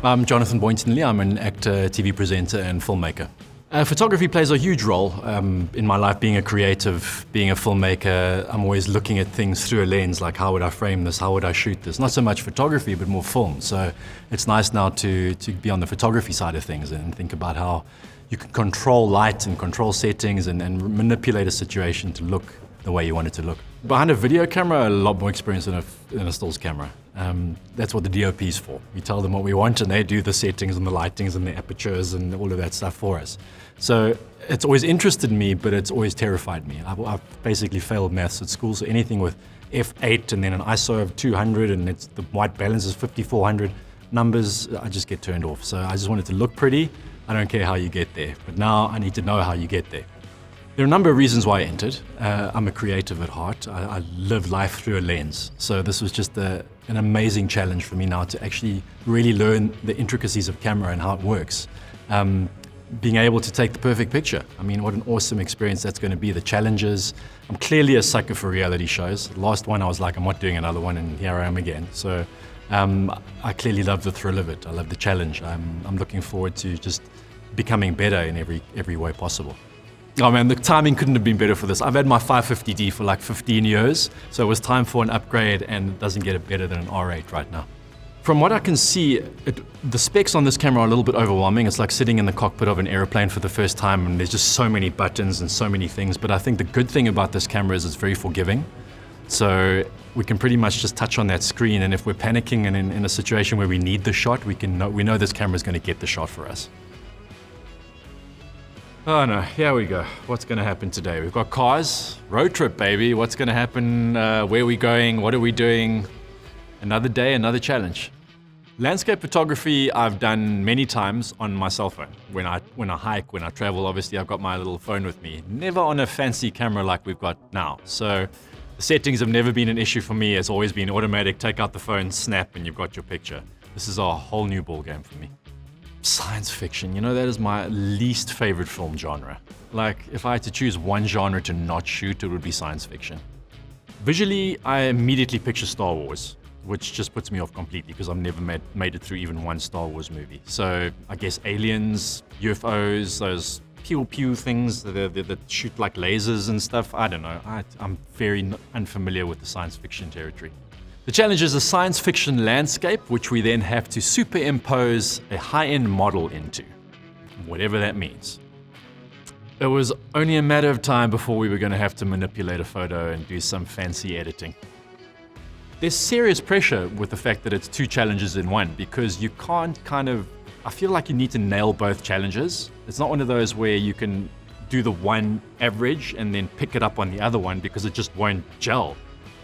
I'm Jonathan Boynton-Lee. I'm an actor, TV presenter, and filmmaker. Photography plays a huge role in my life. Being a creative, being a filmmaker, I'm always looking at things through a lens, like how would I frame this, how would I shoot this? Not so much photography, but more film. So it's nice now to be on the photography side of things and think about how you can control light and control settings and manipulate a situation to look the way you want it to look. Behind a video camera, a lot more experience than a stills camera. That's what the DOP is for. We tell them what we want and they do the settings and the lightings and the apertures and all of that stuff for us. So it's always interested me, but it's always terrified me. I've basically failed maths at school, so anything with f8 and then an ISO of 200 and the white balance is 5400 numbers, I just get turned off. So I just want it to look pretty. I don't care how you get there, but now I need to know how you get there. There are a number of reasons why I entered. I'm a creative at heart. I live life through a lens. So this was just an amazing challenge for me now to actually really learn the intricacies of camera and how it works. Being able to take the perfect picture. I mean, what an awesome experience that's going to be. The challenges. I'm clearly a sucker for reality shows. The last one I was like, I'm not doing another one, and here I am again. So I clearly love the thrill of it. I love the challenge. I'm looking forward to just becoming better in every way possible. Oh man, the timing couldn't have been better for this. I've had my 550D for like 15 years, so it was time for an upgrade, and it doesn't get it better than an R8 right now. From what I can see, the specs on this camera are a little bit overwhelming. It's like sitting in the cockpit of an airplane for the first time, and there's just so many buttons and so many things. But I think the good thing about this camera is it's very forgiving. So we can pretty much just touch on that screen, and if we're panicking and in a situation where we need the shot, we know this camera is going to get the shot for us. Oh no, here we go. What's going to happen today? We've got cars, road trip baby. What's going to happen? Where are we going? What are we doing? Another day, another challenge. Landscape photography I've done many times on my cell phone. When I hike, when I travel, obviously I've got my little phone with me. Never on a fancy camera like we've got now. So the settings have never been an issue for me. It's always been automatic. Take out the phone, snap, and you've got your picture. This is a whole new ball game for me. Science fiction, that is my least favorite film genre. Like, if I had to choose one genre to not shoot, it would be science fiction. Visually, I immediately picture Star Wars, which just puts me off completely because I've never made it through even one Star Wars movie. So I guess aliens, UFOs, those pew-pew things that shoot like lasers and stuff, I don't know. I'm very unfamiliar with the science fiction territory. The challenge is a science fiction landscape, which we then have to superimpose a high-end model into, whatever that means. It was only a matter of time before we were going to have to manipulate a photo and do some fancy editing. There's serious pressure with the fact that it's two challenges in one, because you can't I feel like you need to nail both challenges. It's not one of those where you can do the one average and then pick it up on the other one, because it just won't gel.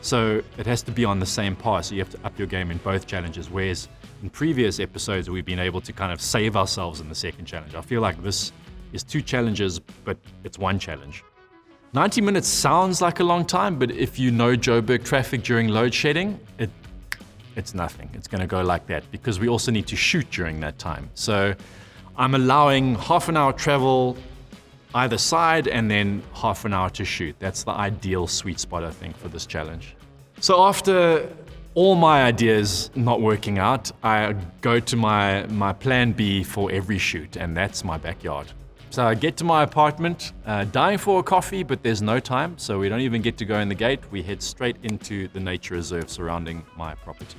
So it has to be on the same par, so you have to up your game in both challenges, whereas in previous episodes we've been able to kind of save ourselves in the second challenge. I feel like this is two challenges, but it's one challenge. 90 minutes sounds like a long time, but if you know Joburg traffic during load shedding, it's nothing. It's going to go like that, because we also need to shoot during that time. So I'm allowing half an hour travel either side and then half an hour to shoot. That's the ideal sweet spot, I think, for this challenge. So after all my ideas not working out, I go to my plan B for every shoot, and that's my backyard. So I get to my apartment, dying for a coffee, but there's no time, so we don't even get to go in the gate. We head straight into the nature reserve surrounding my property.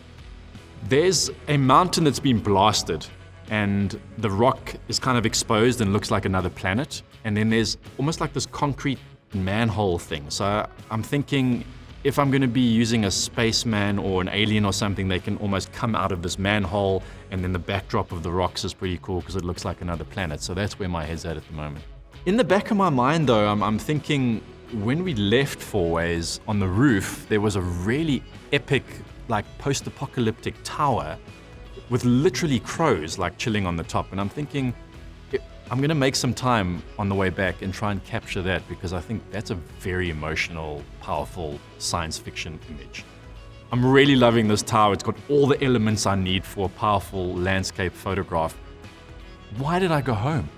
There's a mountain that's been blasted, and the rock is kind of exposed and looks like another planet. And then there's almost like this concrete manhole thing. So I'm thinking, if I'm going to be using a spaceman or an alien or something, they can almost come out of this manhole, and then the backdrop of the rocks is pretty cool because it looks like another planet. So that's where my head's at the moment. In the back of my mind though, I'm thinking, when we left Fourways, on the roof there was a really epic, like post-apocalyptic tower with literally crows like chilling on the top, and I'm thinking I'm going to make some time on the way back and try and capture that, because I think that's a very emotional, powerful science fiction image. I'm really loving this tower. It's got all the elements I need for a powerful landscape photograph. Why did I go home?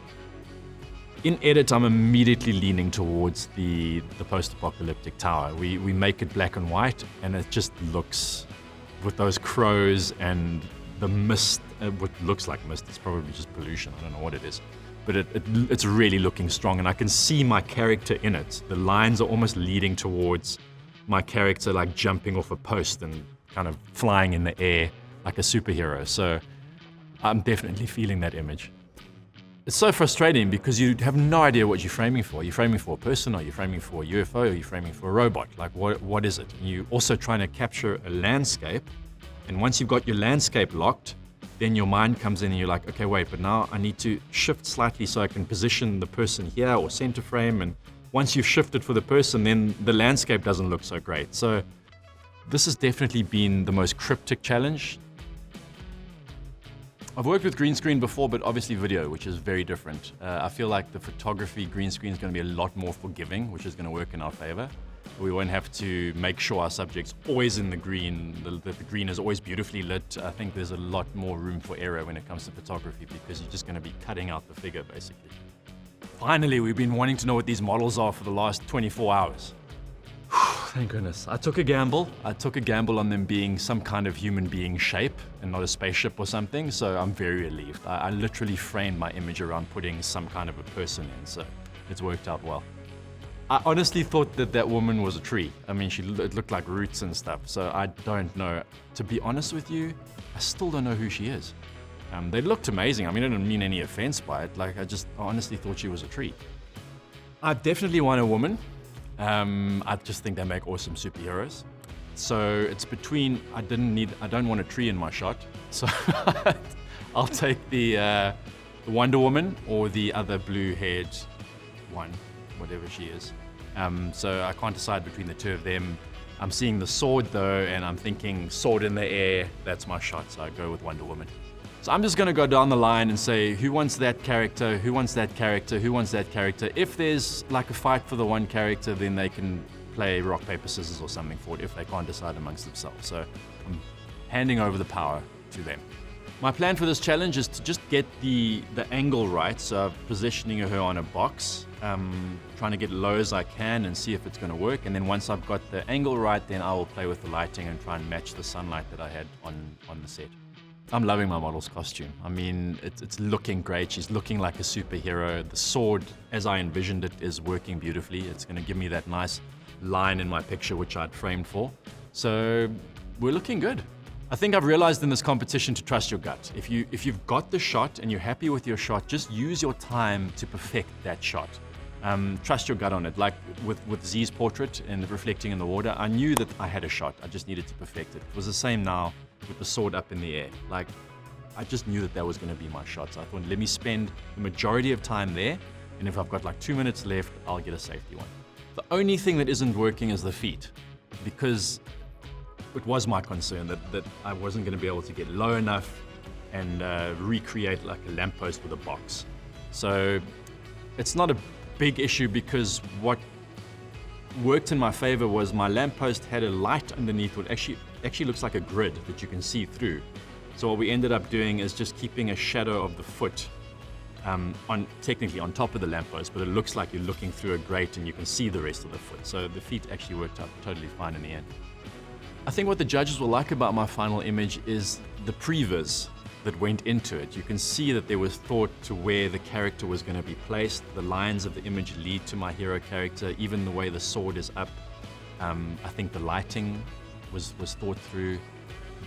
In edit, I'm immediately leaning towards the post-apocalyptic tower. We make it black and white, and it just looks, with those crows and the mist, what looks like mist, it's probably just pollution, I don't know what it is. But it's really looking strong, and I can see my character in it. The lines are almost leading towards my character like jumping off a post and kind of flying in the air like a superhero. So I'm definitely feeling that image. It's so frustrating because you have no idea what you're framing for. You're framing for a person, or you're framing for a UFO, or you're framing for a robot. Like what is it? And you're also trying to capture a landscape, and once you've got your landscape locked, then your mind comes in and you're like, okay, wait, but now I need to shift slightly so I can position the person here or center frame. And once you've shifted for the person, then the landscape doesn't look so great. So this has definitely been the most cryptic challenge. I've worked with green screen before, but obviously video, which is very different. I feel like the photography green screen is going to be a lot more forgiving, which is going to work in our favor. We won't have to make sure our subject's always in the green, that the green is always beautifully lit. I think there's a lot more room for error when it comes to photography because you're just going to be cutting out the figure, basically. Finally, we've been wanting to know what these models are for the last 24 hours. Thank goodness. I took a gamble. I took a gamble on them being some kind of human being shape and not a spaceship or something, so I'm very relieved. I literally framed my image around putting some kind of a person in, so it's worked out well. I honestly thought that woman was a tree. I mean, it looked like roots and stuff, so I don't know. To be honest with you, I still don't know who she is. They looked amazing. I mean, I didn't mean any offense by it. Like, I honestly thought she was a tree. I definitely want a woman. I just think they make awesome superheroes. So it's between, I don't want a tree in my shot. So I'll take the Wonder Woman or the other blue-haired one, whatever she is. So I can't decide between the two of them. I'm seeing the sword though, and I'm thinking sword in the air, that's my shot, so I go with Wonder Woman. So I'm just gonna go down the line and say, who wants that character, who wants that character, who wants that character? If there's like a fight for the one character, then they can play rock, paper, scissors or something for it if they can't decide amongst themselves. So I'm handing over the power to them. My plan for this challenge is to just get the angle right, so I'm positioning her on a box, trying to get low as I can and see if it's going to work. And then once I've got the angle right, then I will play with the lighting and try and match the sunlight that I had on the set. I'm loving my model's costume. I mean, it's looking great. She's looking like a superhero. The sword, as I envisioned it, is working beautifully. It's going to give me that nice line in my picture, which I'd framed for. So we're looking good. I think I've realized in this competition to trust your gut. If you've got the shot and you're happy with your shot, just use your time to perfect that shot. Trust your gut on it. Like with Z's portrait and reflecting in the water, I knew that I had a shot. I just needed to perfect it. It was the same now with the sword up in the air. Like, I just knew that was going to be my shot. So I thought, let me spend the majority of time there, and if I've got like 2 minutes left, I'll get a safety one. The only thing that isn't working is the feet, because it was my concern that I wasn't going to be able to get low enough and recreate like a lamppost with a box. So it's not a big issue, because what worked in my favor was my lamppost had a light underneath what actually looks like a grid that you can see through. So what we ended up doing is just keeping a shadow of the foot technically on top of the lamppost, but it looks like you're looking through a grate and you can see the rest of the foot. So the feet actually worked out totally fine in the end. I think what the judges will like about my final image is the previs that went into it. You can see that there was thought to where the character was going to be placed. The lines of the image lead to my hero character, even the way the sword is up. I think the lighting was thought through.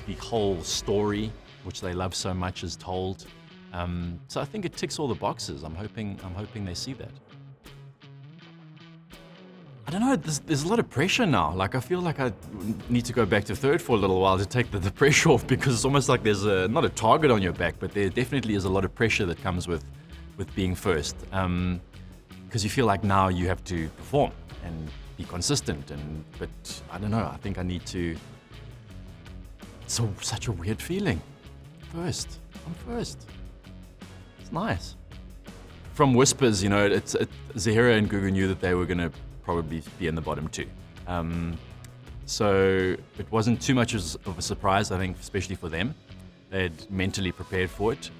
The whole story, which they love so much, is told. So I think it ticks all the boxes. I'm hoping they see that. I don't know, there's a lot of pressure now. Like, I feel like I need to go back to third for a little while to take the pressure off, because it's almost like there's not a target on your back, but there definitely is a lot of pressure that comes with being first. Because you feel like now you have to perform and be consistent, but I don't know, I think I need to. It's such a weird feeling. I'm first. It's nice. From whispers, Zahira and Gugu knew that they were gonna probably be in the bottom two. So it wasn't too much of a surprise, I think, especially for them. They had mentally prepared for it.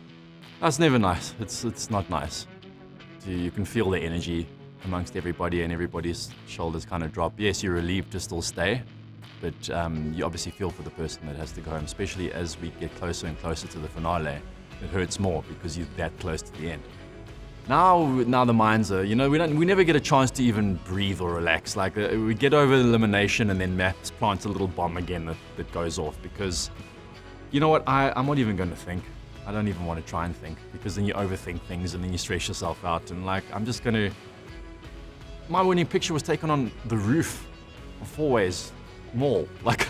That's never nice. It's not nice. You can feel the energy amongst everybody, and everybody's shoulders kind of drop. Yes, you're relieved to still stay, But you obviously feel for the person that has to go home, especially as we get closer and closer to the finale. It hurts more because you're that close to the end. Now the minds are, we never get a chance to even breathe or relax. Like we get over the elimination and then Matt plants a little bomb again that goes off because, you know what, I'm not even going to think. I don't even want to try and think because then you overthink things and then you stress yourself out and like, my winning picture was taken on the roof of Four Ways Mall. Like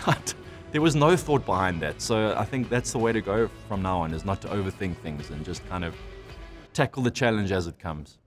there was no thought behind that. So I think that's the way to go from now on, is not to overthink things and just kind of tackle the challenge as it comes.